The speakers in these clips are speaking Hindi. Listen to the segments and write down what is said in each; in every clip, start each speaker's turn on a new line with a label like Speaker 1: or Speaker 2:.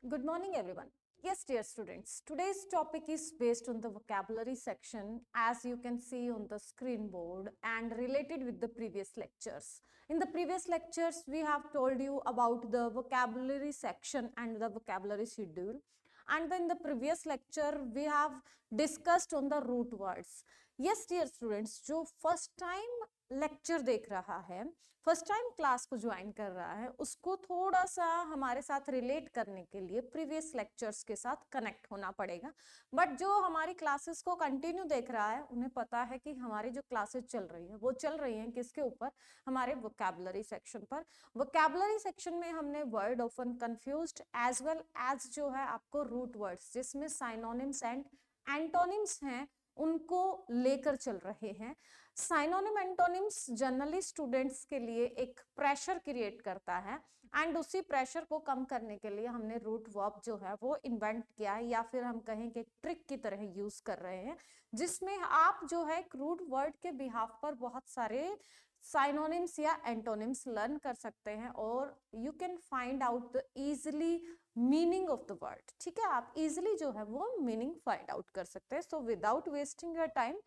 Speaker 1: Good morning, everyone. Yes, dear students, today's topic is based on the vocabulary section, as you can see on the screen board, and related with the previous lectures. In the previous lectures, we have told you about the vocabulary section and the vocabulary schedule. And then in the previous lecture, we have discussed on the root words. Yes, dear students, जो first time लेक्चर देख रहा है, फर्स्ट टाइम क्लास को ज्वाइन कर रहा है, उसको थोड़ा सा हमारे साथ रिलेट करने के लिए प्रीवियस लेक्चर्स के साथ कनेक्ट होना पड़ेगा। बट जो हमारी क्लासेस को कंटिन्यू देख रहा है, उन्हें पता है कि हमारी जो क्लासेस चल रही है वो चल रही हैं किसके ऊपर, हमारे वोकैबुलरी सेक्शन पर। वोकैबुलरी सेक्शन में हमने word often confused as well as जो है आपको रूट वर्ड्स जिसमें साइनोनिम्स एंड एंटोनिम्स हैं उनको लेकर चल रहे हैं। साइनोनिम एंटोनिम्स जनरली स्टूडेंट्स के लिए एक प्रेशर क्रिएट करता है एंड उसी प्रेशर को कम करने के लिए हमने रूट वर्ब जो है वो इन्वेंट किया है, या फिर हम कहें कि ट्रिक की तरह यूज कर रहे हैं, जिसमें आप जो है रूट वर्ड के बिहाफ पर बहुत सारे साइनोनिम्स या एंटोनिम्स लर्न कर सकते हैं और you can find out the easily meaning of the word. ठीक है, आप इजिली जो है वो मीनिंग फाइंड आउट कर सकते हैं। So without wasting your time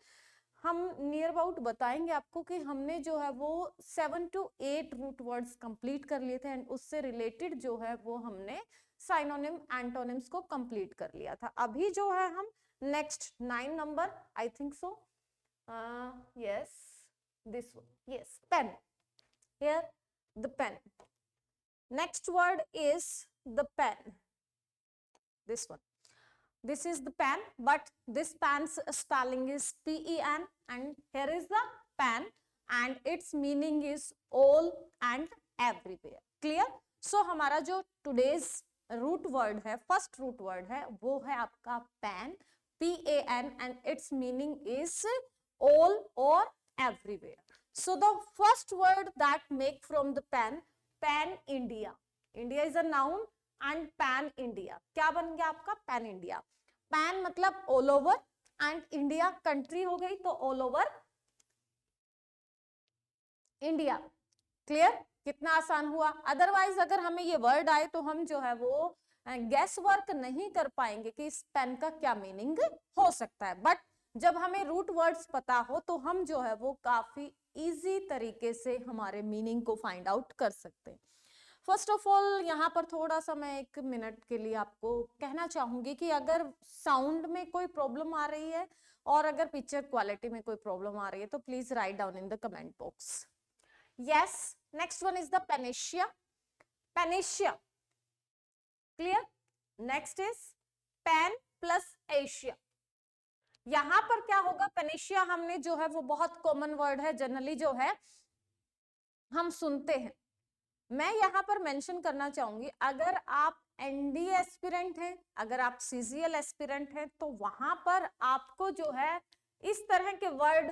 Speaker 1: हम नियर अबाउट बताएंगे आपको कि हमने जो है वो 7 to 8 रूट वर्ड्स कंप्लीट कर लिए थे एंड उससे रिलेटेड जो है वो हमने साइनोनिम एंटोनिम्स को कंप्लीट कर लिया था। अभी जो है हम next 9 number I think so yes this one, yes, pen. Here the pen. Next word is the pen. This one. This is the pen, but this pen's spelling is P-E-N, and here is the pen and its meaning is all and everywhere. Clear? So हमारा जो today's root word है, first root word है, वो है आपका pen, P-A-N, and its meaning is all or everywhere. So the first word that make from the pen, pan India. India is a noun and pan India. क्या बन गया आपका pan India. pan मतलब all over and India country हो गई तो all over India. Clear? कितना आसान हुआ। अदरवाइज अगर हमें ये वर्ड आए तो हम जो है वो गैस वर्क नहीं कर पाएंगे कि इस पेन का क्या मीनिंग हो सकता है। बट जब हमें रूट वर्ड्स पता हो तो हम जो है वो काफी इजी तरीके से हमारे मीनिंग को फाइंड आउट कर सकते हैं। फर्स्ट ऑफ ऑल यहाँ पर थोड़ा सा मैं 1 मिनट के लिए आपको कहना चाहूंगी कि अगर साउंड में कोई प्रॉब्लम आ रही है और अगर पिक्चर क्वालिटी में कोई प्रॉब्लम आ रही है तो please write down in the comment box. Yes, next one is the panacea. Panacea, clear? Next is pan plus Asia. यहां पर क्या होगा, पेनिशिया हमने जो है वो बहुत कॉमन वर्ड है, जनरली जो है हम सुनते हैं। मैं यहां पर मेंशन करना चाहूंगी, अगर आप एनडीए एस्पिरेंट हैं, अगर आप सीजीएल एस्पिरेंट हैं, तो वहां पर आपको जो है इस तरह के वर्ड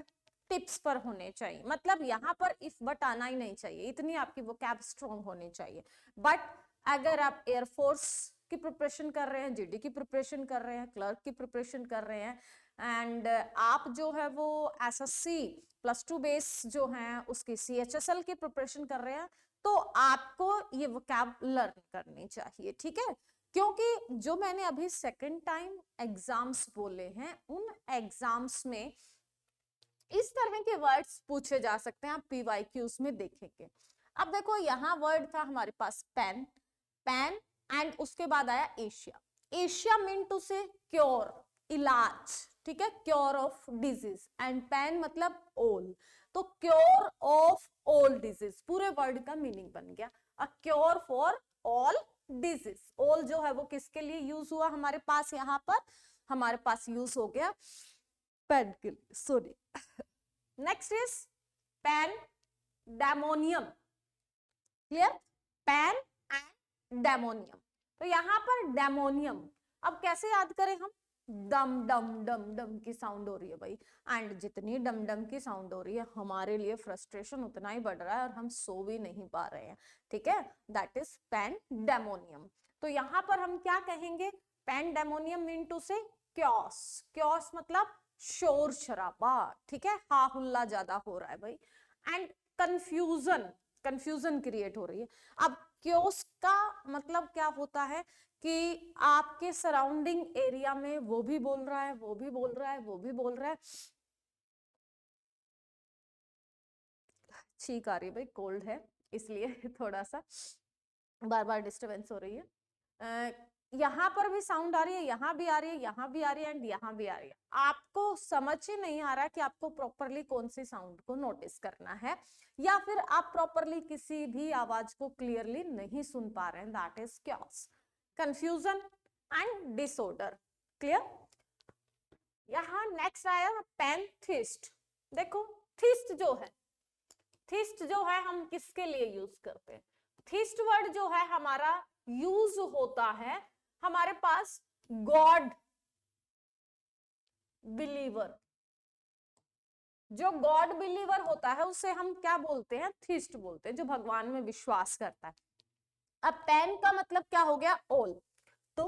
Speaker 1: टिप्स पर होने चाहिए। मतलब यहाँ पर इफ बट आना ही नहीं चाहिए, इतनी आपकी वोकैब स्ट्रॉन्ग होनी चाहिए। बट अगर आप एयरफोर्स की प्रिपरेशन कर रहे हैं, जीडी की प्रिपरेशन कर रहे हैं, क्लर्क की प्रिपरेशन कर रहे हैं, एंड आप जो है वो एसएससी +2 बेस जो है उसकी सीएचएसएल की प्रिपरेशन कर रहे हैं, तो आपको ये वोकैब लर्न करनी चाहिए। ठीक है, क्योंकि जो मैंने अभी सेकंड टाइम एग्जाम्स बोले हैं, उन एग्जाम्स में इस तरह के वर्ड्स पूछे जा सकते हैं, आप पीवाईक्यूज में देखेंगे। अब देखो यहाँ वर्ड था हमारे पास पेन, पेन एंड उसके बाद आया Asia. Asia mean to say cure, इलाज, ठीक है, cure of disease, and pan मतलब ओल, तो क्योर ऑफ ऑल डिजीज पूरे वर्ड का मीनिंग बन गया, a cure for all disease. All जो है वो किसके लिए यूज हुआ हमारे पास, यहाँ पर हमारे पास यूज हो गया पेन के लिए, sorry. Next is pandemonium, clear? Pan and demonium, तो यहां पर डेमोनियम, अब कैसे याद करें हम, डम डम डम डम की साउंड हो रही है भाई, एंड जितनी डम डम की साउंड हो रही है हमारे लिए फ्रस्ट्रेशन उतना ही बढ़ रहा है और हम सो भी नहीं पा रहे हैं। ठीक है, दैट इज पैनडेमोनियम। तो यहां पर हम क्या कहेंगे, पैनडेमोनियम मीन टू से क्योस, क्योस मतलब शोर शराबा, ठीक है, हा हुल्ला ज्यादा हो रहा है भाई, एंड कंफ्यूजन, कंफ्यूजन क्रिएट हो रही है। अब क्योस्क का मतलब क्या होता है कि आपके सराउंडिंग एरिया में वो भी बोल रहा है, वो भी बोल रहा है, वो भी बोल रहा है। छींक आ रही है भाई, कोल्ड है इसलिए थोड़ा सा बार बार डिस्टरबेंस हो रही है। यहाँ पर भी साउंड आ रही है, यहाँ भी आ रही है, यहाँ भी आ रही है एंड यहाँ भी आ रही है। आपको समझ ही नहीं आ रहा कि आपको प्रॉपरली कौन सी साउंड को नोटिस करना है, या फिर आप प्रॉपरली किसी भी आवाज को क्लियरली नहीं सुन पा रहे हैं। That is chaos, confusion and disorder. Clear? यहाँ नेक्स्ट आया पैंथिस्ट। देखो थिस्ट जो है, थिस्ट जो है हम किसके लिए यूज करते हैं? थिस्ट वर्ड जो है हमारा यूज होता है हमारे पास गॉड बिलीवर। जो गॉड बिलीवर होता है उसे हम क्या बोलते हैं? थिस्ट बोलते हैं, जो भगवान में विश्वास करता है। अब पैन का मतलब क्या हो गया? ऑल। तो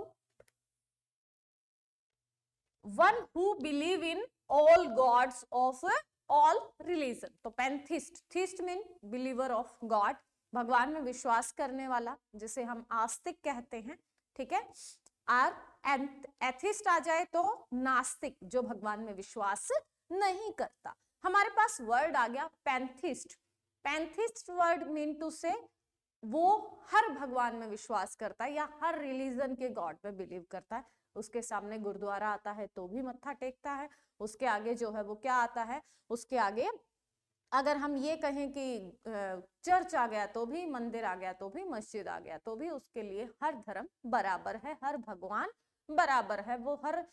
Speaker 1: one who believe in all gods of all religion. तो pantheist, theist mean believer of god, भगवान में विश्वास करने वाला, जिसे हम आस्तिक कहते हैं। ठीक है? और एथिस्ट आ जाए तो नास्तिक, जो भगवान में विश्वास नहीं करता। हमारे पास वर्ड आ गया pantheist. Pantheist word mean to say वो हर भगवान में विश्वास करता है या हर रिलीजन के गॉड पे बिलीव करता है। उसके सामने गुरुद्वारा आता है तो भी मत्था टेकता है, उसके आगे जो है वो क्या आता है, उसके आगे अगर हम ये कहें कि चर्च आ गया तो भी, मंदिर आ गया तो भी, मस्जिद आ गया तो भी, उसके लिए हर धर्म बराबर है, हर भगवान बराबर है, वो हर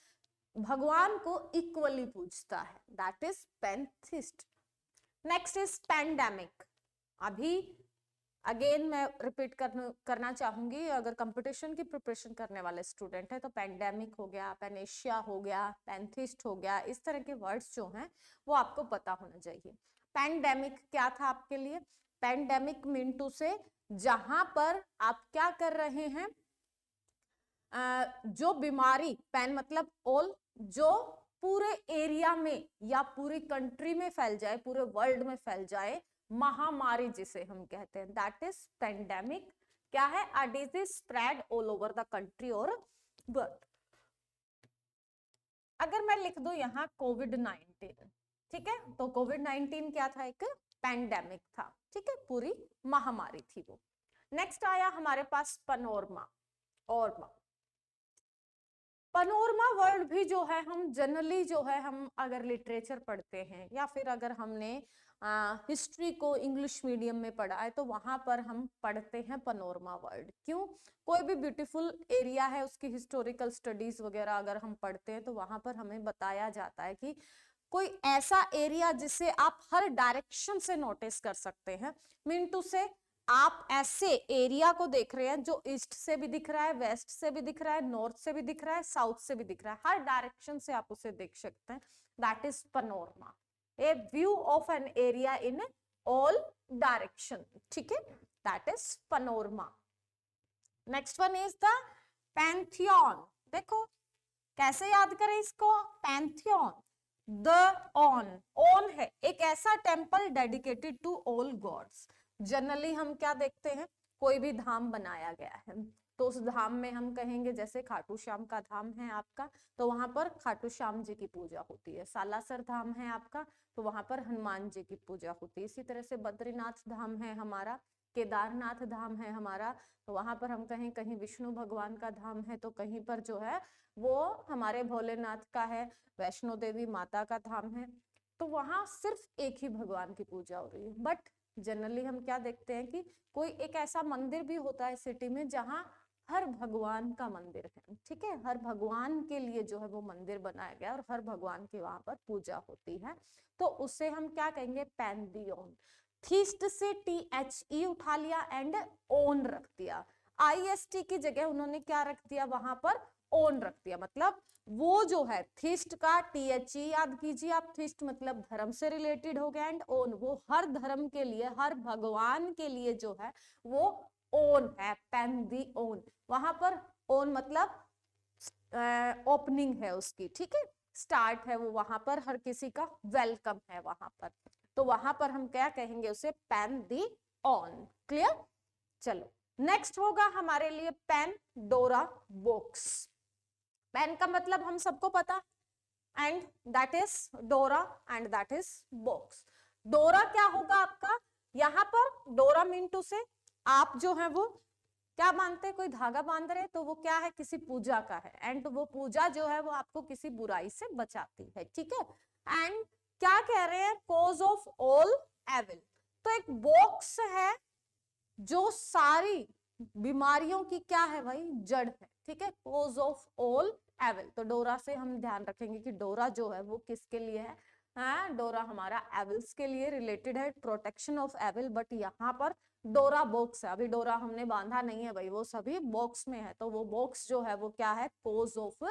Speaker 1: भगवान को इक्वली पूजता है। That is pantheist. Next is pandemic. अभी अगेन मैं रिपीट करना चाहूंगी, अगर कंपटीशन की प्रिपरेशन करने वाले स्टूडेंट है तो पैंडेमिक हो गया, पैनेशिया हो गया, पैंथिस्ट हो गया, इस तरह के वर्ड्स जो हैं वो आपको पता होना चाहिए। पैंडेमिक क्या था आपके लिए? पैंडेमिक मीन टू से जहां पर आप क्या कर रहे हैं, जो बीमारी, पैन मतलब ऑल, जो पूरे एरिया में या पूरी कंट्री में फैल जाए, पूरे वर्ल्ड में फैल जाए, महामारी जिसे हम कहते हैं, दैट इज पेंडेमिक। क्या है? A disease spread all over the country और वर्ल्ड। अगर मैं लिख दूं यहाँ कोविड-19, ठीक है, तो कोविड-19 क्या था? एक पेंडेमिक था। ठीक है, पूरी महामारी थी वो। नेक्स्ट आया हमारे पास पनोरमा। और पनोरमा वर्ड भी जो है हम जनरली जो है हम अगर लिटरेचर पढ़ते हैं या फिर अगर हमने हिस्ट्री को इंग्लिश मीडियम में पढ़ा है तो वहां पर हम पढ़ते हैं पनोरमा वर्ड। क्यों? कोई भी ब्यूटीफुल एरिया है उसकी हिस्टोरिकल स्टडीज वगैरह अगर हम पढ़ते हैं तो वहां पर हमें बताया जाता है कि कोई ऐसा एरिया जिसे आप हर डायरेक्शन से नोटिस कर सकते हैं। मीन टू से आप ऐसे एरिया को देख रहे हैं जो ईस्ट से भी दिख रहा है, वेस्ट से भी दिख रहा है, नॉर्थ से भी दिख रहा है, साउथ से भी दिख रहा है, हर डायरेक्शन से आप उसे देख सकते हैं। That is panorama, A view of an area in all direction. ठीक है, that is panorama. Next one is the Pantheon. देखो कैसे याद करें इसको? पैंथियन, द ऑन है एक ऐसा temple dedicated to all gods. Generally हम क्या देखते हैं, कोई भी धाम बनाया गया है तो उस धाम में हम कहेंगे, जैसे खाटू श्याम का धाम है आपका तो वहां पर खाटू श्याम जी की पूजा होती है। सालासर धाम है आपका तो वहां पर हनुमान जी की पूजा होती है। इसी तरह से बद्रीनाथ धाम है हमारा, केदारनाथ धाम है हमारा, तो वहां पर हम कहें कहीं विष्णु भगवान का धाम है तो कहीं पर जो है वो हमारे भोलेनाथ का है, वैष्णो देवी माता का धाम है, तो वहां सिर्फ एक ही भगवान की पूजा हो रही है। बट जनरली हम क्या देखते हैं कि कोई एक ऐसा मंदिर भी होता है सिटी में जहां हर भगवान का मंदिर है। ठीक है, हर भगवान के लिए जो है वो मंदिर बनाया गया और हर भगवान की वहां पर पूजा होती है, तो उसे हम क्या कहेंगे? पैंथियन। थीस्ट से THE उठा लिया एंड ओन रख दिया, IST की जगह उन्होंने क्या रख दिया वहां पर? ओन रख दिया। मतलब वो जो है थीस्ट का THE याद कीजिए आप, थीस्ट मतलब धर्म से रिलेटेड हो गया, एंड ओन वो हर धर्म के लिए, हर भगवान के लिए जो है वो ओन है, पैंथियन। वहां पर ओन मतलब ओपनिंग है उसकी, ठीक है, स्टार्ट है वो, वहां पर हर किसी का वेलकम है वहां पर, तो वहां पर हम क्या कहेंगे? उसे पैंथियन। क्लियर? चलो नेक्स्ट होगा हमारे लिए पेन, डोरा, बॉक्स। पेन का मतलब हम सबको पता, एंड दैट इज डोरा एंड दैट इज बॉक्स। डोरा क्या होगा आपका, यहाँ पर डोरा मीन टू से आप जो है वो क्या बांधते हैं, कोई धागा बांध रहे तो वो क्या है, किसी पूजा का है, एंड वो पूजा जो है वो आपको किसी बुराई से बचाती है, ठीक है। एंड क्या कह रहे हैं, कोज ऑफ ऑल एविल, तो एक बॉक्स है जो सारी बीमारियों की क्या है भाई, जड़ है, ठीक है, कोज ऑफ ऑल एविल। तो डोरा से हम ध्यान रखेंगे कि डोरा जो है वो किसके लिए है, हाँ डोरा हमारा एविल्स के लिए रिलेटेड है, प्रोटेक्शन ऑफ एविल। बट यहाँ पर डोरा बॉक्स है, अभी डोरा हमने बांधा नहीं है भाई, वो सभी बॉक्स में है, तो वो बॉक्स जो है वो क्या है, कोज ऑफ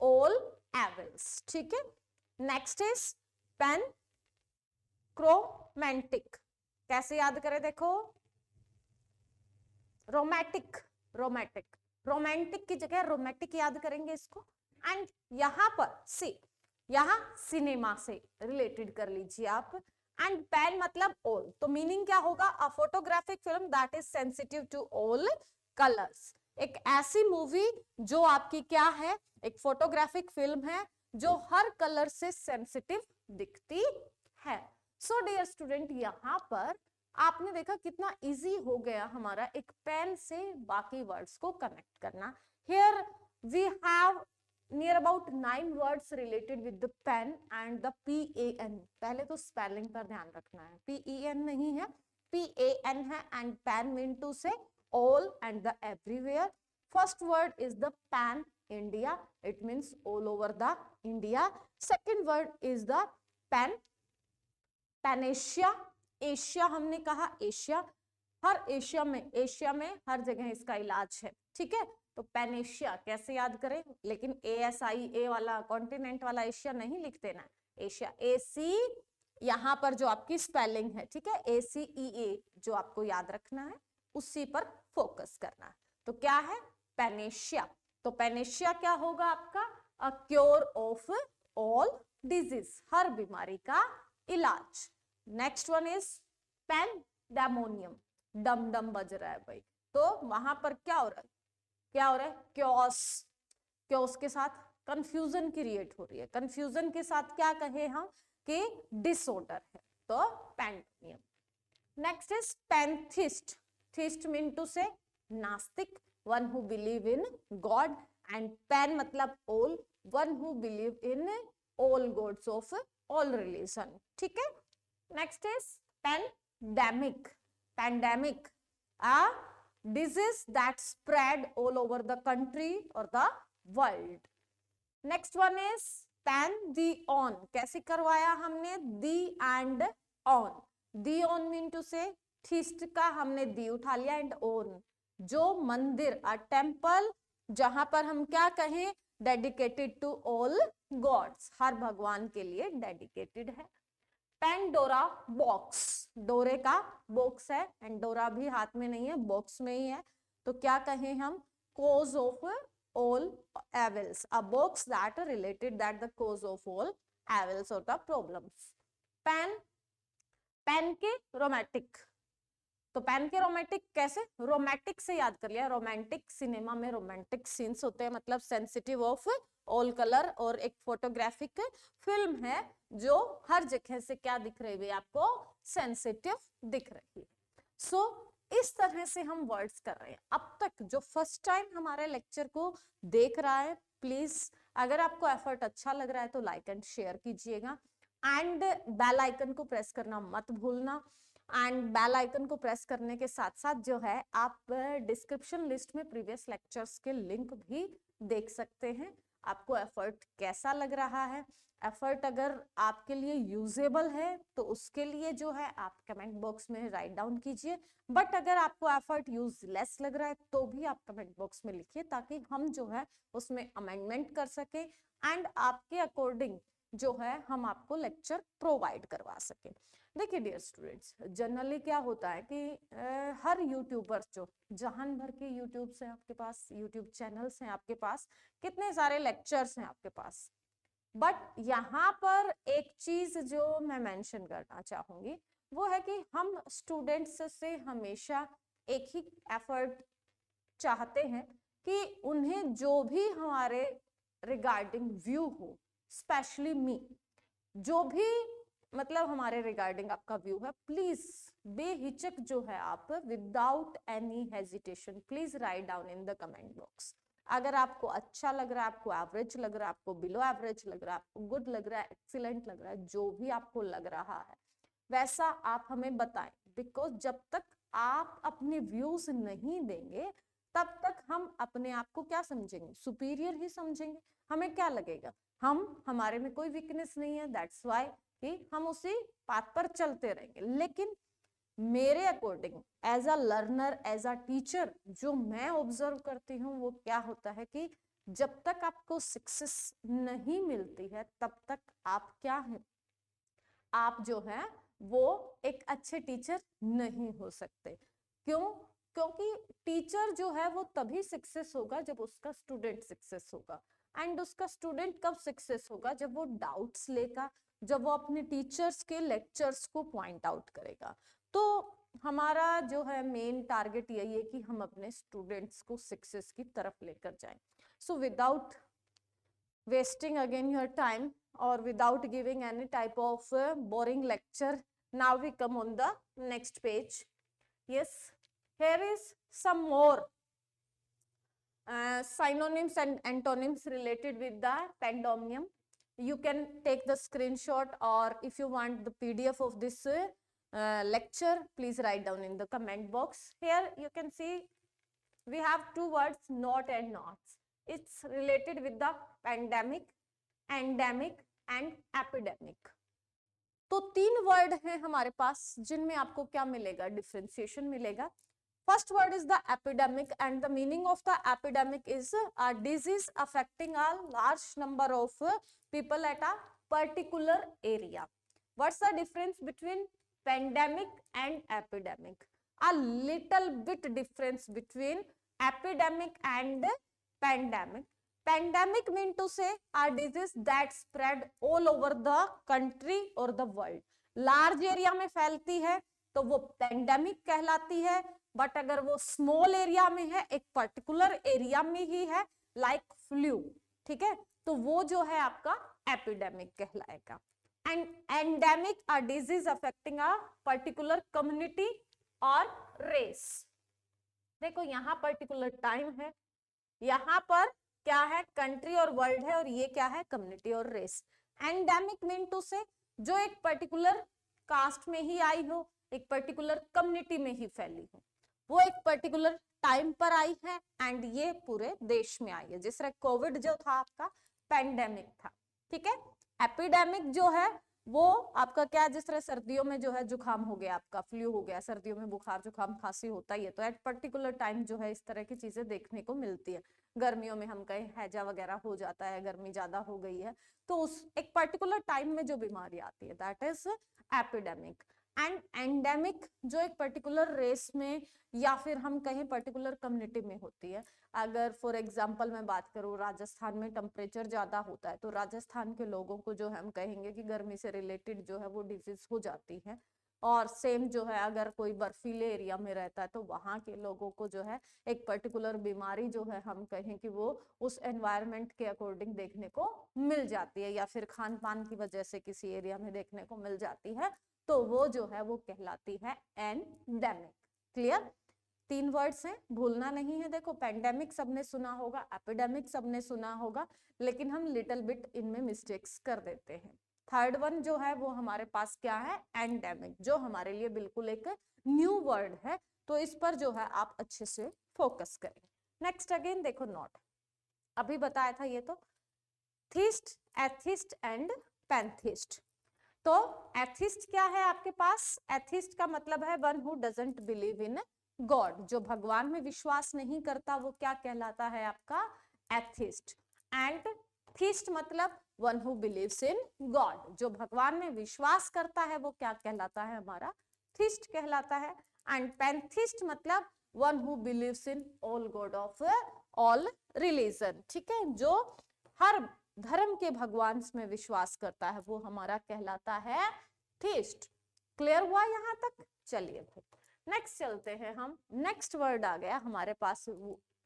Speaker 1: ऑल एविल्स, ठीक है। नेक्स्ट इज पेन क्रोमैंटिक, कैसे याद करें, देखो रोमैटिक, रोमैटिक, रोमांटिक की जगह रोमैटिक याद करेंगे इसको। एंड यहां पर सी, यहां सिनेमा से रिलेटेड कर लीजिए आप। एंड पेन मतलब ऑल, तो मीनिंग क्या होगा, a photographic film that is sensitive to all colours, एक ऐसी मूवी जो आपकी क्या है, एक फोटोग्राफिक फिल्म है जो हर कलर से सेंसिटिव दिखती है। सो डियर स्टूडेंट, यहाँ पर आपने देखा कितना इजी हो गया हमारा एक पेन से बाकी वर्ड्स को कनेक्ट करना। Here we have near about 9 words related with the pan and the PAN। पहले तो स्पेलिंग पर ध्यान रखना है, PEN नहीं है, PAN है, and pan mean to say all and the everywhere. First word is the pan India, it means all over the India. Second word is the pan panacea, Asia हमने कहा, एशिया हर एशिया में हर जगह इसका इलाज है, ठीक है। तो पैनेशिया कैसे याद करें, लेकिन ASIA वाला कॉन्टिनेंट वाला एशिया नहीं लिखते ना, एशिया AC, यहाँ पर जो आपकी स्पेलिंग है, ठीक है, ACEA जो आपको याद रखना है, उसी पर फोकस करना है। तो क्या है, पैनेशिया। तो पैनेशिया क्या होगा आपका, a cure of all disease, हर बीमारी का इलाज। नेक्स्ट वन इज पेंडेमोनियम, डम डम बज रहा है भाई, तो वहां पर क्या हो रहा है, क्या हो रहा है, क्योस, क्योस के साथ कंफ्यूजन क्रिएट हो रही है, कंफ्यूजन के साथ क्या कहे हम कि डिसऑर्डर है, तो pandemonium. Next is pantheist, theist mean to say नास्तिक, one who believe in god, and pan मतलब all, one who believe in all gods of all religion, ठीक है। Next is pandemic, pandemic, a disease that spread all over the country or the world. Next one is pantheon, कैसे करवाया हमने, the and on, the on mean to say theist का हमने the उठा लिया, एंड on जो मंदिर, a temple जहां पर हम क्या कहें, डेडिकेटेड टू ऑल गॉड्स, हर भगवान के लिए डेडिकेटेड है। पेंडोरा बॉक्स, डोरे का बॉक्स है, एंड डोरा भी हाथ में नहीं है, बॉक्स में ही है, तो क्या कहें हम, cause of all evils, a box that related that the cause of all evils और द प्रॉब्लम्स। पेन, पेन के रोमैटिक, तो पेन के रोमांटिक कैसे, रोमांटिक से याद कर लिया, रोमांटिक सिनेमा में रोमांटिक सीन्स होते हैं, मतलब सेंसिटिव ऑफ ऑल कलर, और एक फोटोग्राफिक फिल्म है जो हर जगह से क्या दिख रही है आपको, सेंसिटिव दिख रही है। सो इस तरह से हम वर्ड्स कर रहे हैं। अब तक जो फर्स्ट टाइम हमारे लेक्चर को देख रहा है, प्लीज अगर आपको एफर्ट अच्छा लग रहा है तो लाइक एंड शेयर कीजिएगा, एंड बेल आइकन को प्रेस करना मत भूलना। एंड बेल आइकन को प्रेस करने के साथ साथ जो है आप डिस्क्रिप्शन लिस्ट में प्रीवियस लेक्चर्स के लिंक भी देख सकते हैं। आपको एफर्ट कैसा लग रहा है, एफर्ट अगर आपके लिए यूजेबल है तो उसके लिए जो है आप कमेंट बॉक्स में राइट डाउन कीजिए, बट अगर आपको एफर्ट यूजलेस लग रहा है तो भी आप कमेंट बॉक्स में लिखिए, ताकि हम जो है उसमें अमेंडमेंट कर सके एंड आपके अकॉर्डिंग जो है हम आपको लेक्चर प्रोवाइड करवा सके। देखिए डियर स्टूडेंट्स, जनरली क्या होता है कि हर यूट्यूबर जो जहान भर के यूट्यूब से आपके पास, यूट्यूब चैनल्स हैं आपके पास, कितने सारे लेक्चर्स हैं आपके पास, बट यहाँ पर एक चीज जो मैं मेंशन करना चाहूंगी वो है कि हम स्टूडेंट्स से हमेशा एक ही एफर्ट चाहते हैं कि उन्हें जो भी हमारे रिगार्डिंग व्यू हो, स्पेशली मी, जो भी मतलब हमारे रिगार्डिंग आपका व्यू है, प्लीज बेहिचक जो है आप without any hesitation please write down in the comment box. अगर आपको अच्छा लग रहा है, आपको एवरेज लग रहा है, आपको बिलो एवरेज लग रहा है, आपको गुड लग रहा है, एक्सीलेंट लग रहा है, जो भी आपको लग रहा है वैसा आप हमें बताएं। बिकॉज जब तक आप अपने व्यूज नहीं देंगे तब तक हम अपने आप को क्या समझेंगे, सुपीरियर ही समझेंगे। हमें क्या लगेगा, हमारे में कोई वीकनेस नहीं है, दैट्स वाई कि हम उसी पाथ पर चलते रहेंगे। लेकिन मेरे according as a learner, as a teacher, जो मैं ऑब्जर्व करती हूँ वो क्या होता है कि जब तक आपको सक्सेस नहीं मिलती है तब तक आप क्या है, आप जो है वो एक अच्छे टीचर नहीं हो सकते। क्यों? क्योंकि टीचर जो है वो तभी सक्सेस होगा जब उसका स्टूडेंट सक्सेस होगा। एंड उसका स्टूडेंट कब सक्सेस होगा, जब वो डाउट्स लेगा, जब वो अपने टीचर्स के लेक्चर्स को पॉइंट आउट करेगा। तो हमारा जो है मेन टारगेट यही है कि हम अपने स्टूडेंट्स को सक्सेस की तरफ लेकर जाएं। So without wasting again your time or without giving any type of boring lecture, now we come on the next page. Yes, here is some more synonyms and antonyms related with the pendomnium. You can take the screenshot, or if you want the PDF of this lecture, please write down in the comment box. Here you can see we have two words, not and nots. It's related with the pandemic, endemic and epidemic. तो तीन वर्ड हैं हमारे पास जिनमें आपको क्या मिलेगा, डिफरेंशिएशन मिलेगा। First word is the epidemic and the meaning of the epidemic is a disease affecting a large number of people at a particular area. What's the difference between pandemic and epidemic? A little bit difference between epidemic and pandemic. Pandemic mean to say a disease that spread all over the country or the world. Large area में फैलती है तो वो pandemic कहलाती है, बट अगर वो small area में है, एक particular area में ही है, like flu, ठीक है, तो वो जो है आपका epidemic कहलाएगा। And endemic a disease affecting a particular community और रेस। देखो यहाँ पर्टिकुलर टाइम है, यहाँ पर क्या है, कंट्री और वर्ल्ड है, और ये क्या है, कम्युनिटी और रेस। एंडेमिक मीन टू से जो एक पर्टिकुलर कास्ट में ही आई हो, एक पर्टिकुलर कम्युनिटी में ही फैली हो, वो एक पर्टिकुलर टाइम पर आई है एंड ये पूरे देश में आई है। जिस तरह कोविड जो था आपका पेंडेमिक था, ठीक है। एपिडेमिक जो है वो आपका क्या, जिस तरह सर्दियों में जो है जुकाम हो गया, आपका फ्लू हो गया, सर्दियों में बुखार जुकाम खांसी होता ही है, तो एट पर्टिकुलर टाइम जो है इस तरह की चीजें देखने को मिलती है। गर्मियों में हम कहें हैजा वगैरह हो जाता है, गर्मी ज्यादा हो गई है, तो उस एक पर्टिकुलर टाइम में जो बीमारी आती है that is epidemic. And endemic जो एक पर्टिकुलर रेस में या फिर हम कहें पर्टिकुलर कम्युनिटी में होती है। अगर फॉर एग्जांपल मैं बात करूं, राजस्थान में टेम्परेचर ज्यादा होता है, तो राजस्थान के लोगों को जो है हम कहेंगे कि गर्मी से रिलेटेड जो है वो डिजीज हो जाती है। और सेम जो है अगर कोई बर्फीले एरिया में रहता है तो वहां के लोगों को जो है एक पर्टिकुलर बीमारी जो है हम कहें कि वो उस एनवायरनमेंट के अकॉर्डिंग देखने को मिल जाती है, या फिर खान पान की वजह से किसी एरिया में देखने को मिल जाती है, तो वो जो है वो कहलाती है एंडेमिक। क्लियर? तीन वर्ड्स हैं, भूलना नहीं है। देखो पेंडेमिक सबने सुना होगा, एपिडेमिक सबने सुना होगा, लेकिन हम लिटिल बिट इनमें मिस्टेक्स कर देते हैं। थर्ड वन जो है वो हमारे पास क्या है, एंडेमिक, जो हमारे लिए बिल्कुल एक न्यू वर्ड है, तो इस पर जो है आप अच्छे से फोकस करें। नेक्स्ट अगेन देखो नॉट, अभी बताया था ये तो, थीस्ट, एथिस्ट एंड पैंथिस्ट। तो एथिस्ट क्या है आपके पास, एथिस्ट का मतलब है one who doesn't believe in God, जो भगवान में विश्वास नहीं करता वो क्या कहलाता है आपका एथिस्ट। एंड थीस्ट मतलब one who believes in God, जो भगवान में विश्वास करता है वो क्या कहलाता है, हमारा थीस्ट कहलाता है। एंड पैंथिस्ट मतलब one who believes in all God of all religion, ठीक है, जो हर धर्म के भगवान में विश्वास करता है वो हमारा कहलाता है थीस्ट। क्लियर हुआ यहाँ तक? चलिए भाई नेक्स्ट चलते हैं हम। नेक्स्ट वर्ड आ गया हमारे पास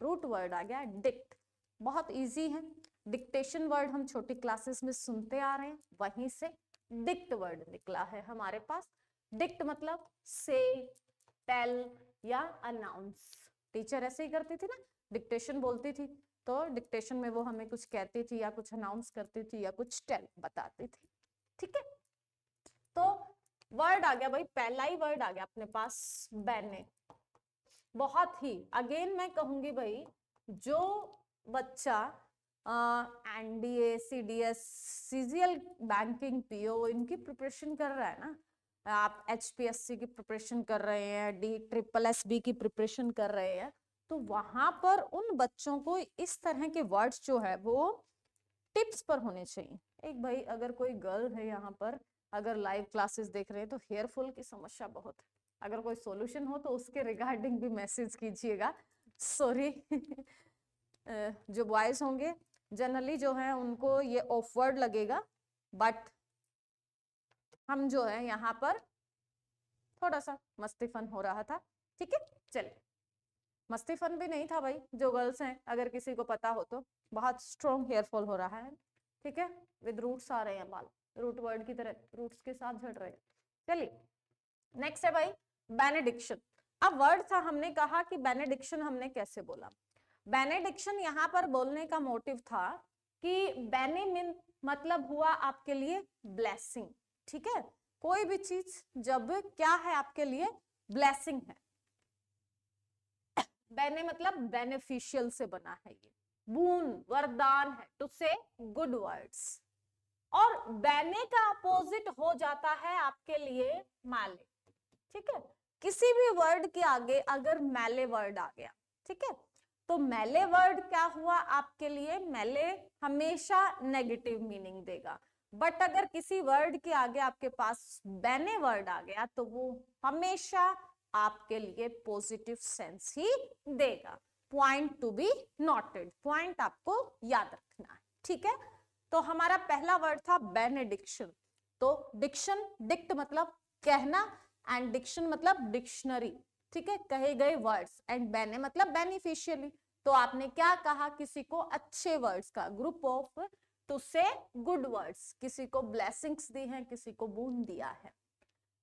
Speaker 1: रूट वर्ड आ गया डिक्ट, बहुत इजी है। डिक्टेशन वर्ड हम छोटी क्लासेस में सुनते आ रहे हैं, वहीं से डिक्ट वर्ड निकला है हमारे पास। डिक्ट मतलब से, टेल या अनाउंस। टीचर ऐसे ही करती थी ना, डिक्टेशन बोलती थी तो डिक्टेशन में वो हमें कुछ कहती थी या कुछ अनाउंस करती थी या कुछ टेल बताती थी। ठीक है, तो वर्ड आ गया भाई, पहला ही वर्ड आ गया अपने पास बैने। बहुत ही अगेन मैं कहूंगी भाई, जो बच्चा NDA, CDS, CGL, banking, PO इनकी प्रिपरेशन कर रहा है ना, आप एचपीएससी की प्रिपरेशन कर रहे हैं, डी ट्रिपल एसबी की प्रिपरेशन कर रहे हैं, तो वहां पर उन बच्चों को इस तरह के वर्ड्स जो है वो टिप्स पर होने चाहिए। एक भाई अगर कोई गर्ल है यहाँ पर, अगर लाइव क्लासेस देख रहे हैं तो हेयर फॉल की समस्या बहुत है, अगर कोई सॉल्यूशन हो तो उसके रिगार्डिंग भी मैसेज कीजिएगा। सॉरी जो बॉयज होंगे जनरली जो है उनको ये ऑफ वर्ड लगेगा, बट हम जो है यहाँ पर थोड़ा सा मस्ती फन हो रहा था। ठीक है, चलिए, मस्ती फन भी नहीं था भाई, जो गर्ल्स हैं अगर किसी को पता हो तो, बहुत स्ट्रॉन्ग हेयर फॉल हो रहा है। ठीक है, विद रूट्स आ रहे हैं बाल, रूट वर्ड की तरह रूट्स के साथ झड़ रहे हैं। चलिए नेक्स्ट है भाई बेनेडिक्शन। अब वर्ड था, हमने कहा कि बेनेडिक्शन हमने कैसे बोला। बेनेडिक्शन यहाँ पर बोलने का मोटिव था कि बेने मतलब हुआ आपके लिए ब्लेसिंग। ठीक है, कोई भी चीज जब क्या है आपके लिए ब्लेसिंग है, बेने मतलब बेनिफिशियल से बना है, ये बून वरदान है, टू से गुड वर्ड्स। और बेने का अपोजिट हो जाता है आपके लिए माले। ठीक है, किसी भी वर्ड के आगे अगर मैले वर्ड आ गया, ठीक है, तो मैले वर्ड क्या हुआ आपके लिए, मैले हमेशा नेगेटिव मीनिंग देगा। बट अगर किसी वर्ड के आगे आपके पास बेने वर्ड आ गया तो वो हमेशा आपके लिए पॉजिटिव सेंस ही देगा। Point to be noted, point आपको याद रखना है। ठीक है, तो हमारा पहला वर्ड था बेनेडिक्शन। तो डिक्शन, डिक्ट मतलब कहना, एंड डिक्शन मतलब डिक्शनरी। ठीक है, कहे गए वर्ड्स, एंड बेने मतलब बेनिफिशियली। तो आपने क्या कहा, किसी को अच्छे वर्ड्स का ग्रुप ऑफ टू से गुड वर्ड्स, किसी को ब्लेसिंग्स दी हैं, किसी को बून दिया है।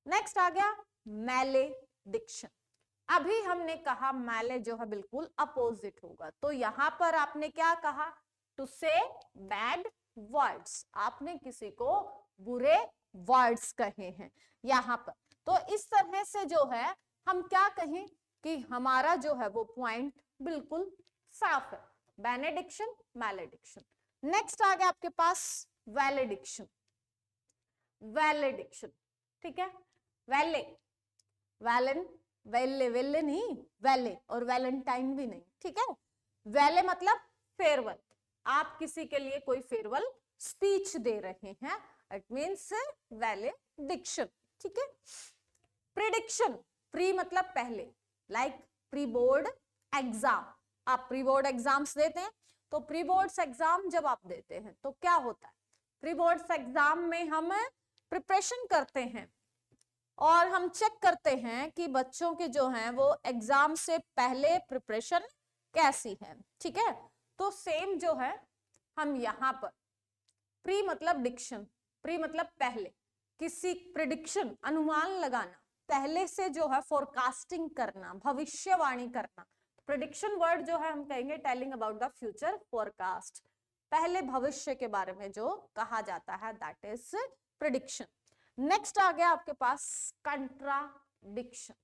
Speaker 1: नेक्स्ट आ गया मैलेडिक्शन। अभी हमने कहा मैले जो है बिल्कुल अपोजिट होगा, तो यहां पर आपने क्या कहा, टू से बैड वर्ड्स, आपने किसी को बुरे वर्ड्स कहे हैं यहां पर। तो इस तरह से जो है हम क्या कहें कि हमारा जो है वो पॉइंट बिल्कुल साफ है, बेनेडिक्शन, मैलेडिक्शन। नेक्स्ट आ गया आपके पास वैलेडिक्शन। वैलेडिक्शन, ठीक है, वैले, वैलेन, वेले, वेले नहीं, वैले, और वैलेंटाइन भी नहीं। ठीक है, वैले मतलब फेयरवेल, आप किसी के लिए कोई फेयरवेल स्पीच दे रहे हैं, इट मीन्स वैलेडिक्शन। ठीक है, प्रिडिक्शन, प्री मतलब पहले, लाइक प्री बोर्ड एग्जाम, आप प्री बोर्ड एग्जाम्स देते हैं, तो प्री बोर्ड्स एग्जाम जब आप देते हैं तो क्या होता है, प्री बोर्ड्स एग्जाम में हम प्रिपरेशन करते हैं और हम चेक करते हैं कि बच्चों के जो हैं वो एग्जाम से पहले प्रिपरेशन कैसी है। ठीक है, तो सेम जो है हम यहाँ पर प्री मतलब डिक्शन, प्री मतलब पहले, किसी प्रिडिक्शन अनुमान लगाना, पहले से जो है फोरकास्टिंग करना, भविष्यवाणी करना। प्रिडिक्शन वर्ड जो है हम कहेंगे telling about the future, forecast, पहले भविष्य के बारे में जो कहा जाता है, दैट इज प्रिडिक्शन। नेक्स्ट आ गया आपके पास कंट्राडिक्शन।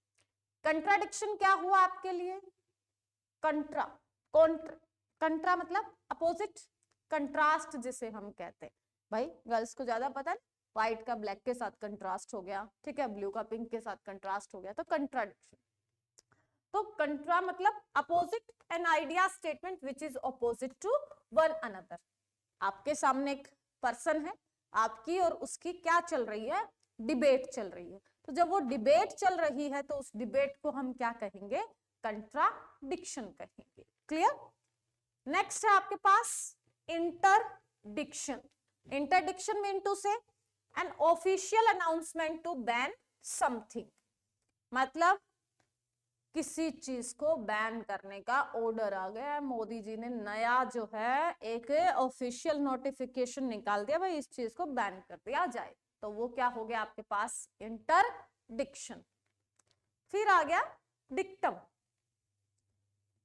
Speaker 1: कंट्राडिक्शन क्या हुआ आपके लिए, कंट्रा, कंट्रा मतलब अपोजिट, कंट्रास्ट जिसे हम कहते हैं, भाई गर्ल्स को ज्यादा पता है, व्हाइट का ब्लैक के साथ कंट्रास्ट हो गया, ठीक है, ब्लू का पिंक के साथ कंट्रास्ट हो गया, तो कंट्राडिक्शन। तो कंट्रा मतलब opposite, an idea statement which is opposite to one another. आपके सामने एक पर्सन है, आपकी और उसकी क्या चल रही है, डिबेट चल रही है, तो जब वो डिबेट चल रही है तो उस डिबेट को हम क्या कहेंगे, कंट्राडिक्शन कहेंगे। क्लियर। नेक्स्ट है आपके पास इंटरडिक्शन। इंटरडिक्शन मीन टू से an official announcement to ban something, मतलब किसी चीज को बैन करने का ऑर्डर आ गया है, मोदी जी ने नया जो है एक ऑफिशियल नोटिफिकेशन निकाल दिया, भाई इस चीज को बैन कर दिया जाए, तो वो क्या हो गया आपके पास, इंटरडिक्शन। फिर आ गया dictum.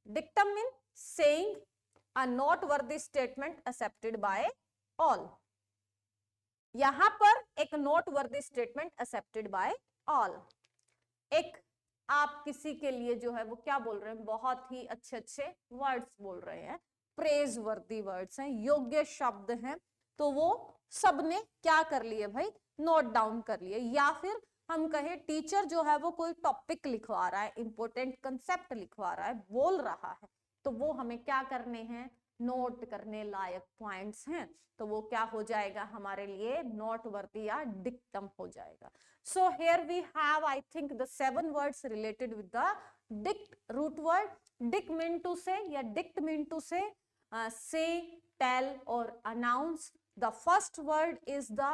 Speaker 1: Dictum mean saying a not worthy statement accepted by all. यहां पर एक not worthy statement accepted by all, एक आप किसी के लिए जो है वो क्या बोल रहे हैं, बहुत ही अच्छे अच्छे वर्ड्स बोल रहे हैं, प्रेज वर्दी वर्ड्स हैं, योग्य शब्द हैं, तो वो सबने क्या कर लिए भाई, नोट डाउन कर लिए। या फिर हम कहें टीचर जो है वो कोई टॉपिक लिखवा रहा है, इंपॉर्टेंट कंसेप्ट लिखवा रहा है, बोल रहा है, तो वो हमें क्या करने हैं, नोट करने लायक पॉइंट्स हैं, तो वो क्या हो जाएगा हमारे लिए, नोट वर्दी या डिक्टम हो जाएगा। So here we have, I think, the 7 words related with the dict root word. Dict mean to say, या dict mean to say, tell or announce. The first word is the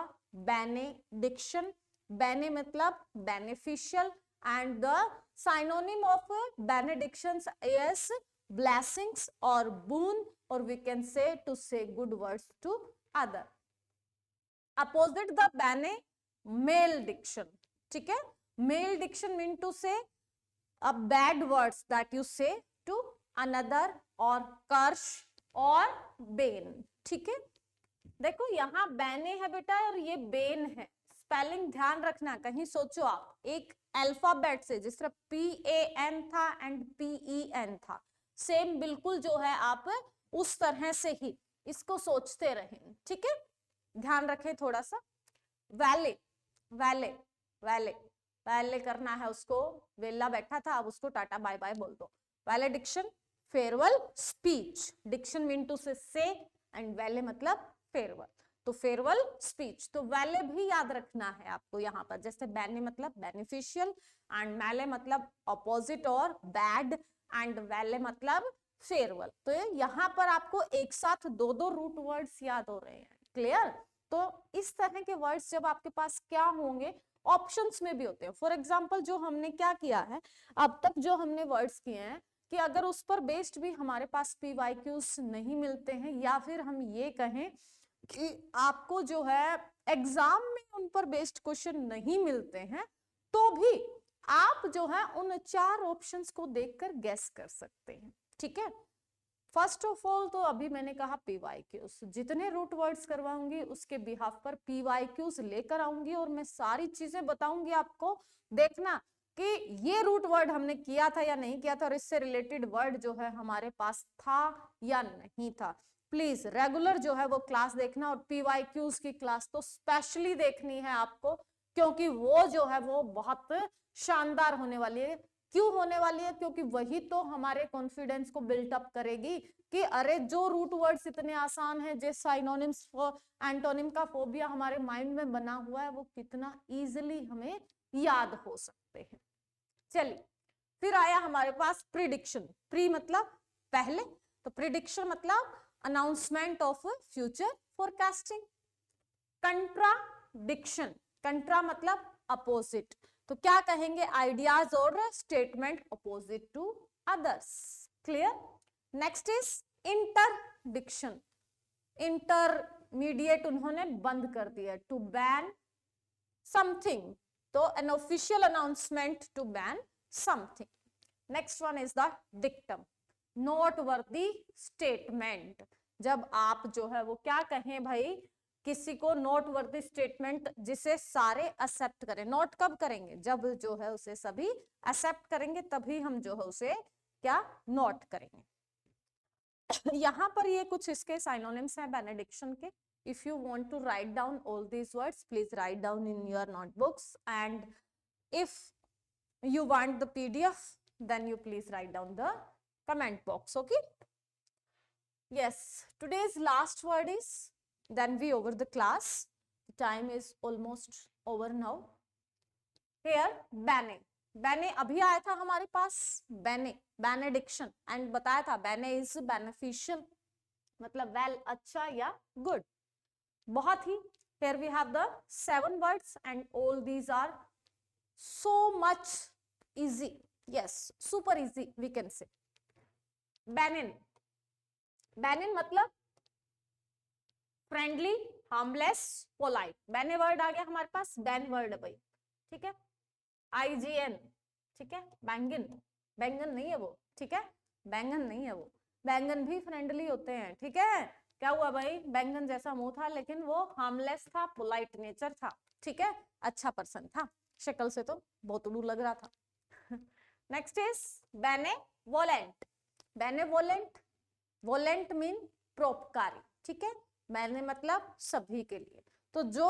Speaker 1: benediction. Bene मतलब beneficial, and the synonym of benedictions is blessings or boon, or we can say to say good words to other. Opposite the bene, malediction. ठीक है, malediction mean to say a bad words that you say to another, or curse or bane. ठीक है, देखो यहाँ बैने है बेटा और ये बेन है, स्पेलिंग ध्यान रखना, कहीं सोचो आप एक अल्फाबेट से, जिस तरह PAN था एंड PEN था, सेम बिल्कुल जो है आप उस तरह से ही इसको सोचते रहें। ठीक है, ध्यान रखें थोड़ा सा। वैले, वैले, वैले, वैले करना है उसको, वेला बैठा था, अब उसको टाटा बाय बाय बोल दो। Valediction, farewell speech. Diction mean to say and vale मतलब फेयरवेल, तो फेयरवेल स्पीच। तो वैले भी याद रखना है आपको यहाँ पर, जैसे बैने मतलब बेनिफिशियल, एंड मैले मतलब ऑपोजिट और बैड, एंड वैले मतलब फेयरवेल। तो यहाँ पर आपको एक साथ दो दो रूट वर्ड्स याद हो रहे हैं, क्लियर। तो इस तरह के वर्ड्स जब आपके पास क्या होंगे, ऑप्शंस में भी होते हैं। फॉर एग्जांपल जो हमने क्या किया है अब तक, जो हमने वर्ड्स किए हैं, कि अगर उस पर बेस्ड भी हमारे पास PYQs नहीं मिलते हैं, या फिर हम ये कहें कि आपको जो है एग्जाम में उन पर बेस्ड क्वेश्चन नहीं मिलते हैं, तो भी आप जो है उन 4 ऑप्शंस को देखकर गेस कर सकते हैं। ठीक है, फर्स्ट ऑफ ऑल तो अभी मैंने कहा PYQs, जितने रूट वर्ड्स करवाऊंगी उसके बिहाफ पर PYQs लेकर आऊंगी, और मैं सारी चीजें बताऊंगी आपको। देखना कि ये रूट वर्ड हमने किया था या नहीं किया था, और इससे रिलेटेड वर्ड जो है हमारे पास था या नहीं था। प्लीज रेगुलर जो है वो क्लास देखना, और PYQs की क्लास तो स्पेशली देखनी है आपको, क्योंकि वो जो है वो बहुत शानदार होने वाली है। क्यों होने वाली है, क्योंकि वही तो हमारे कॉन्फिडेंस को बिल्ट अप करेगी कि अरे जो रूट वर्ड्स इतने आसान हैं, जो साइनोनिम्स एंटोनिम का फोबिया हमारे माइंड में बना हुआ है, वो कितना इजीली हमें याद हो सकते हैं। चलिए, फिर आया हमारे पास प्रिडिक्शन। प्री मतलब पहले, तो प्रिडिक्शन मतलब announcement of future forecasting. Contradiction, contra मतलब अपोजिट, तो क्या कहेंगे, आइडियाज और statement opposite to others. Clear. Next is interdiction, intermediate उन्होंने बंद कर दिया, टू बैन समथिंग, तो an official announcement to ban something. Next one is the dictum, noteworthy statement, जब आप जो है वो क्या कहें भाई, किसी को नोट वर्दी स्टेटमेंट जिसे सारे एक्सेप्ट करें। नोट कब करेंगे, जब जो है उसे सभी एक्सेप्ट करेंगे, तभी हम जो है उसे क्या नोट करेंगे। यहाँ पर ये कुछ इसके साइनोनिम्स हैं बेनेडिक्शन के। If you want to write down all these words, please write down in your notebooks, and if you want the PDF, then you please write down the comment box. Okay, yes, today's last word is, then we over the class, the time is almost over now. Here bene, bene अभी आया था हमारे पास, bene benediction, and बताया था bene is beneficial, मतलब well अच्छा या good, बहुत ही। Here we have the 7 words and all these are so much easy, Yes, super easy we can say. Benign. Benign मतलब friendly, harmless, polite. Bene word आ गया हमारे पास, बैन वर्ड भाई, ठीक है. IGN, ठीक है. बैंगन, बैंगन नहीं है वो, ठीक है. बैंगन नहीं है वो. बैंगन भी फ्रेंडली होते हैं, ठीक है. क्या हुआ भाई, बैंगन जैसा मुंह था लेकिन वो हार्मलेस था, पोलाइट नेचर था, ठीक है. अच्छा पर्सन था, शक्ल से तो बहुत उड़ू लग रहा था. Next is benevolent. Benevolent, वोलेंट mean परोपकारी, ठीक है. बेने मतलब सभी के लिए. तो जो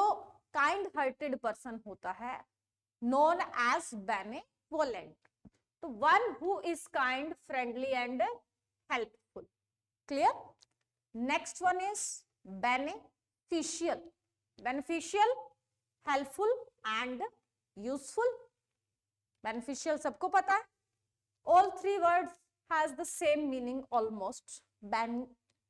Speaker 1: काइंड हार्टेड पर्सन होता है known as benevolent. तो one who is kind, friendly and helpful. Clear? Next one is beneficial. Beneficial, helpful and useful. Beneficial सबको पता है. All three words has the same meaning almost.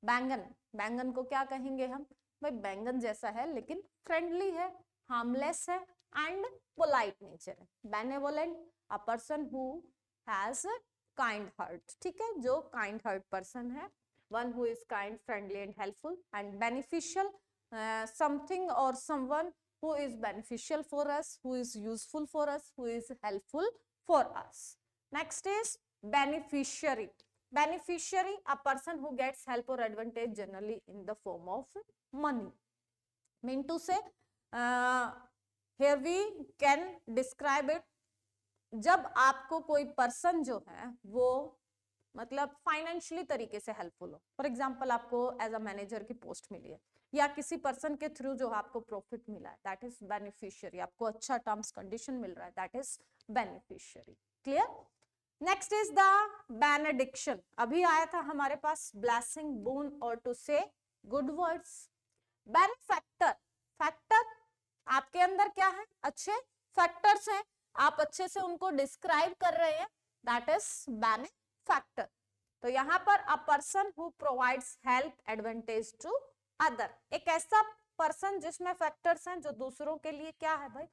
Speaker 1: बैंगन, बैंगन को क्या कहेंगे हम भाई, बैंगन जैसा है लेकिन फ्रेंडली है, हार्मलेस है and polite nature. Benevolent, a person who has a kind heart, ठीक है, जो kind heart person है. One who is kind, friendly and helpful. And beneficial, something or someone who is beneficial for us, who is useful for us, who is helpful for us. Next is beneficiary. Beneficiary, a person who gets help or advantage generally in the form of money. Mean to say, here we can describe it, जब आपको कोई पर्सन जो है वो मतलब फाइनेंशियली तरीके से हेल्पफुल हो. फॉर एग्जांपल आपको एज अ मैनेजर की पोस्ट मिली है या किसी पर्सन के थ्रू जो आपको प्रॉफिट मिला है, दैट इज बेनिफिशियरी. आपको अच्छा टर्म्स कंडीशन मिल रहा है, that is beneficiary. Clear? Next is the benediction. अभी आया था हमारे पास ब्लेसिंग, बोन और टू से गुड वर्ड्स. बेनिफैक्टर, फैक्टर आपके अंदर क्या है, अच्छे फैक्टर्स हैं, आप अच्छे से उनको डिस्क्राइब कर रहे हैं, दैट इज बेनिफैक्टर. तो यहाँ पर a person who provides help, advantage to other. एक ऐसा पर्सन जिसमें फैक्टर्स हैं जो दूसरों के लिए क्या है भाई,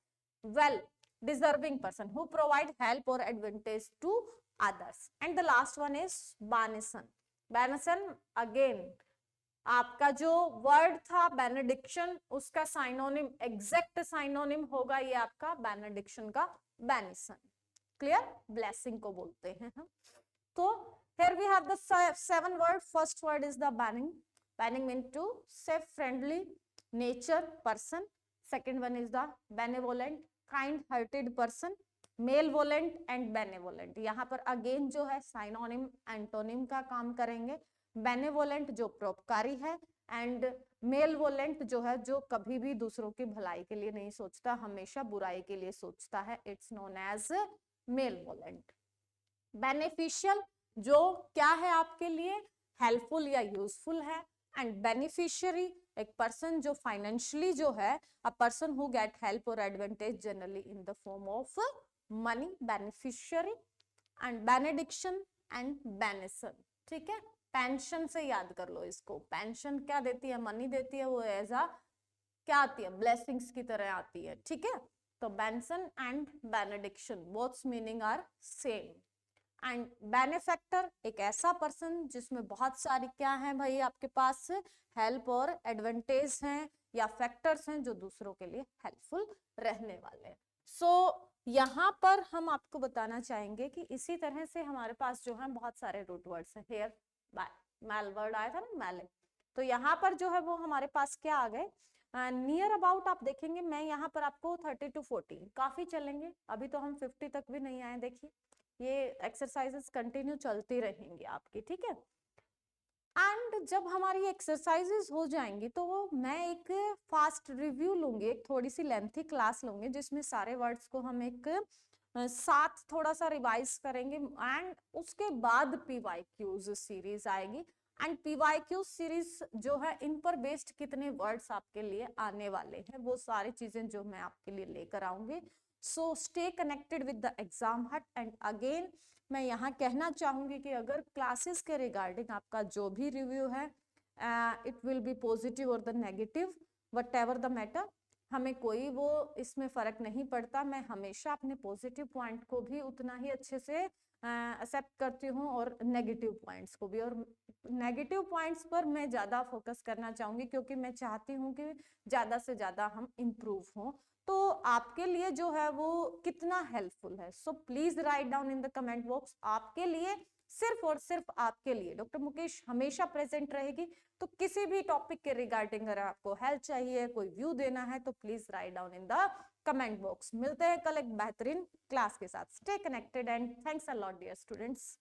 Speaker 1: well deserving person who provide help or advantage to others. And the last one is benison. Benison again आपका जो वर्ड था बेनेडिक्शन, उसका साइनोनिम, एग्जैक्ट साइनोनिम होगा ये आपका बेनेडिक्शन का बेनिसन. क्लियर? ब्लेसिंग को बोलते हैं हम. तो here we have the 7 word. First word is the banning. Banning mean to say friendly nature person. Second one is the benevolent, kind hearted person. Malevolent and benevolent. यहाँ पर अगेन जो है साइनोनिम एंटोनिम का काम करेंगे. बेनेवोलेंट जो परोपकारी है एंड मेलवोलेंट जो है जो कभी भी दूसरों की भलाई के लिए नहीं सोचता, हमेशा बुराई के लिए सोचता है, it's known as malevolent. Beneficial जो क्या है आपके लिए, हेल्पफुल या यूजफुल है. एंड बेनिफिशियरी एक पर्सन जो फाइनेंशियली जो है, a person who get help or advantage generally in the form of money, beneficiary. And benediction and benison, ठीक है. पेंशन से याद कर लो इसको. पेंशन क्या देती है, मनी देती है, वो एज अ क्या आती है, ब्लेसिंग्स की तरह आती है, ठीक है. तो benison and benediction both meaning are same. And benefactor एक ऐसा पर्सन जिसमें बहुत सारी क्या है भाई आपके पास, हेल्प और एडवांटेज हैं या फैक्टर्स हैं जो दूसरों के लिए हेल्पफुल रहने वाले हैं. सो यहाँ पर हम आपको बताना चाहेंगे कि इसी तरह से हमारे पास जो है बहुत सारे रूट वर्ड्स हैं. हेयर मैल वर्ड आया था ना, मैल. तो यहाँ पर जो है वो हमारे पास क्या आ गए, नियर अबाउट आप देखेंगे. मैं यहाँ पर आपको 30 to 40 काफी चलेंगे, अभी तो हम 50 तक भी नहीं आए. देखिए ये एक्सरसाइजेस कंटिन्यू चलती रहेंगी आपकी, ठीक है. एंड जब हमारी एक्सरसाइजेस हो जाएंगी तो वो मैं एक फास्ट रिव्यू लूंगी, एक थोड़ी सी लेंथी क्लास लूंगी जिसमें सारे वर्ड्स को हम एक साथ थोड़ा सा रिवाइज करेंगे. एंड उसके बाद PYQs सीरीज आएगी. एंड PYQ सीरीज जो है इन पर बेस्ड कितने वर्ड्स आपके लिए आने वाले हैं, वो सारी चीजें जो मैं आपके लिए लेकर आऊंगी. So stay connected with the exam हट. एंड अगेन मैं यहाँ कहना चाहूंगी कि अगर क्लासेस के रिगार्डिंग आपका जो भी रिव्यू है, इट विल बी पॉजिटिव और the negative, what ever the matter, हमें कोई वो इसमें फर्क नहीं पड़ता. मैं हमेशा अपने पॉजिटिव पॉइंट को भी उतना ही अच्छे से एक्सेप्ट करती हूँ, और नेगेटिव पॉइंट्स को भी। और नेगेटिव पॉइंट्स पर मैं ज्यादा फोकस करना चाहूंगी, क्योंकि मैं चाहती हूँ कि ज्यादा से ज्यादा हम इम्प्रूव हों। तो आपके लिए जो है वो कितना हेल्पफुल है, so please write down in the comment box. आपके लिए, सिर्फ और सिर्फ आपके लिए डॉक्टर मुकेश हमेशा प्रेजेंट रहेगी। तो किसी भी टॉपिक के रिगार्डिंग अगर आपको हेल्प चाहिए, कोई व्यू देना है, तो please write down in the comment box. मिलते हैं कल एक बेहतरीन क्लास के साथ। Stay connected and thanks a lot dear students.